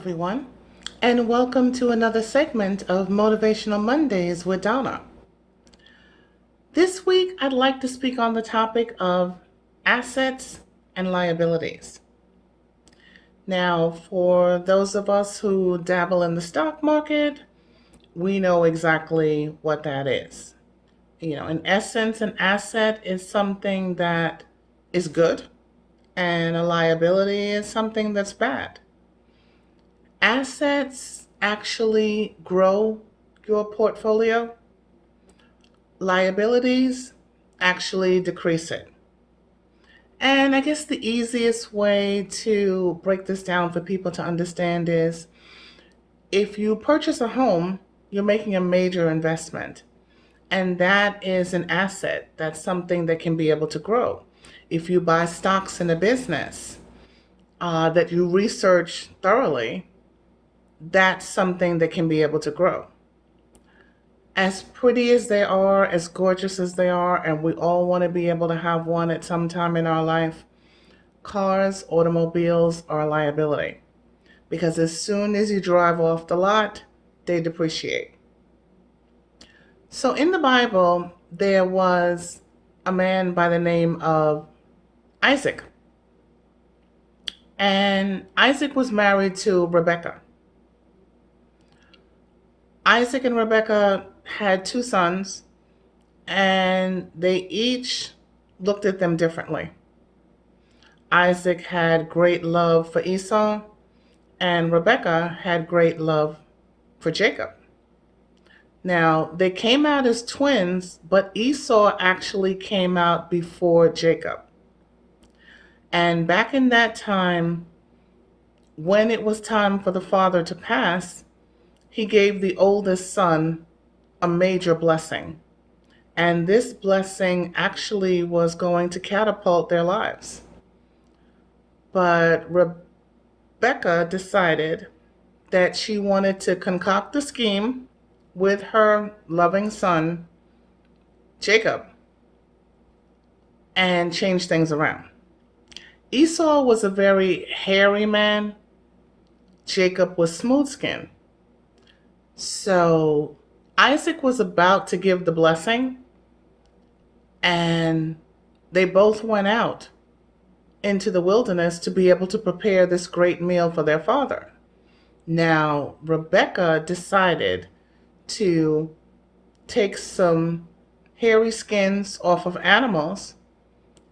everyone, and welcome to another segment of Motivational Mondays with Donna. This week, I'd like to speak on the topic of assets and liabilities. Now, for those of us who dabble in the stock market, we know exactly what that is. In essence, an asset is something that is good, and a liability is something that's bad. Assets actually grow your portfolio, liabilities actually decrease it. And I guess the easiest way to break this down for people to understand is if you purchase a home, you're making a major investment. And that is an asset. That's something that can be able to grow. If you buy stocks in a business that you research thoroughly, that's something that can be able to grow. As pretty as they are, as gorgeous as they are, and we all want to be able to have one at some time in our life, cars, automobiles are a liability. Because as soon as you drive off the lot, they depreciate. So in the Bible, there was a man by the name of Isaac. And Isaac was married to Rebecca. Isaac and Rebecca had two sons, and they each looked at them differently. Isaac had great love for Esau, and Rebecca had great love for Jacob. Now, they came out as twins, but Esau actually came out before Jacob. And back in that time, when it was time for the father to pass, he gave the oldest son a major blessing. And this blessing actually was going to catapult their lives. But Rebecca decided that she wanted to concoct a scheme with her loving son, Jacob, and change things around. Esau was a very hairy man. Jacob was smooth skinned. So Isaac was about to give the blessing, and they both went out into the wilderness to be able to prepare this great meal for their father. Now, Rebecca decided to take some hairy skins off of animals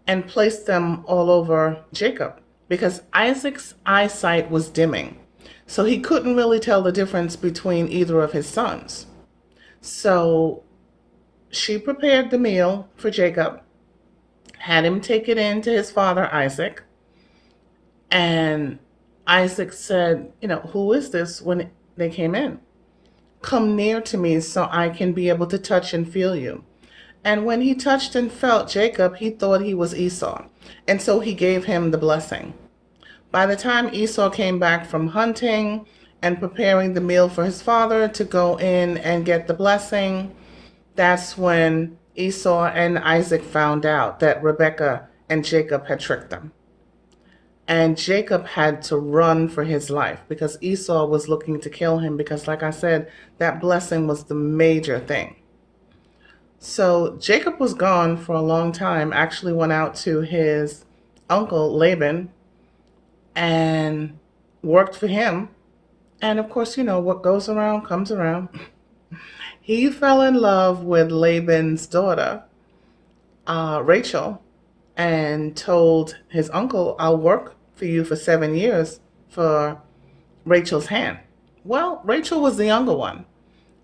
and place them all over Jacob because Isaac's eyesight was dimming. So he couldn't really tell the difference between either of his sons. So she prepared the meal for Jacob, had him take it in to his father Isaac, and Isaac said, who is this when they came in? Come near to me so I can be able to touch and feel you. And when he touched and felt Jacob, he thought he was Esau. And so he gave him the blessing. By the time Esau came back from hunting and preparing the meal for his father to go in and get the blessing, that's when Esau and Isaac found out that Rebekah and Jacob had tricked them. And Jacob had to run for his life because Esau was looking to kill him because, like I said, that blessing was the major thing. So Jacob was gone for a long time, actually went out to his uncle Laban and worked for him. And of course, what goes around comes around. He fell in love with Laban's daughter, Rachel, and told his uncle, I'll work for you for 7 years for Rachel's hand. Well, Rachel was the younger one.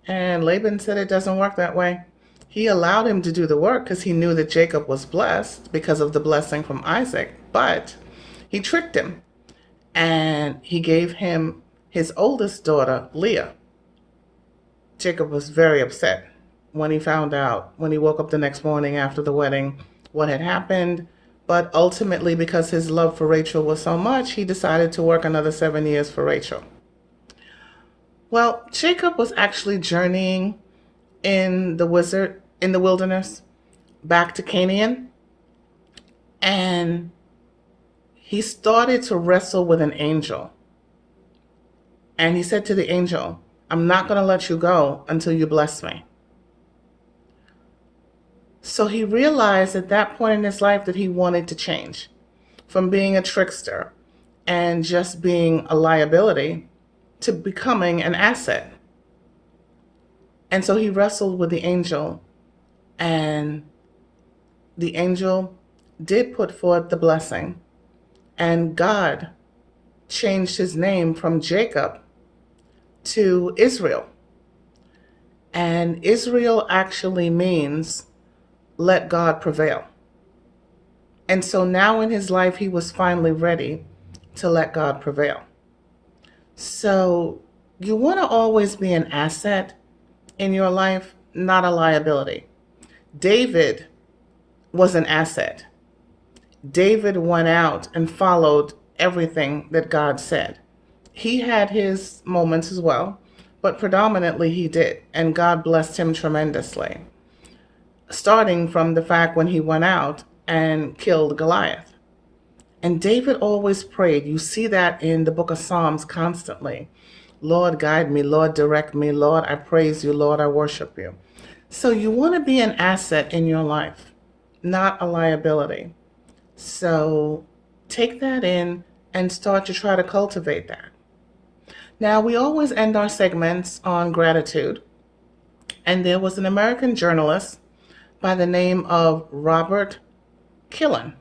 And Laban said it doesn't work that way. He allowed him to do the work because he knew that Jacob was blessed because of the blessing from Isaac. But he tricked him. And he gave him his oldest daughter, Leah. Jacob was very upset when he found out, when he woke up the next morning after the wedding, what had happened. But ultimately, because his love for Rachel was so much, he decided to work another 7 years for Rachel. Well, Jacob was actually journeying in the wilderness back to Canaan, and he started to wrestle with an angel. And he said to the angel, I'm not going to let you go until you bless me. So he realized at that point in his life that he wanted to change from being a trickster and just being a liability to becoming an asset. And so he wrestled with the angel, and the angel did put forth the blessing, and God changed his name from Jacob to Israel. And Israel actually means let God prevail. And so now in his life, he was finally ready to let God prevail. So you want to always be an asset in your life, not a liability. David was an asset. David went out and followed everything that God said. He had his moments as well, but predominantly he did. And God blessed him tremendously, starting from the fact when he went out and killed Goliath. And David always prayed. You see that in the book of Psalms constantly. Lord, guide me. Lord, direct me. Lord, I praise you. Lord, I worship you. So you want to be an asset in your life, not a liability. So take that in and start to try to cultivate that. Now, we always end our segments on gratitude. And there was an American journalist by the name of Robert Killen.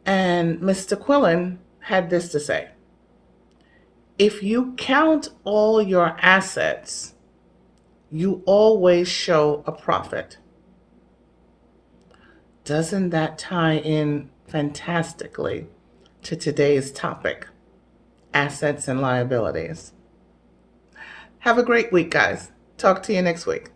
And Mr. Quillen had this to say: if you count all your assets, you always show a profit. Doesn't that tie in fantastically to today's topic, assets and liabilities? Have a great week, guys. Talk to you next week.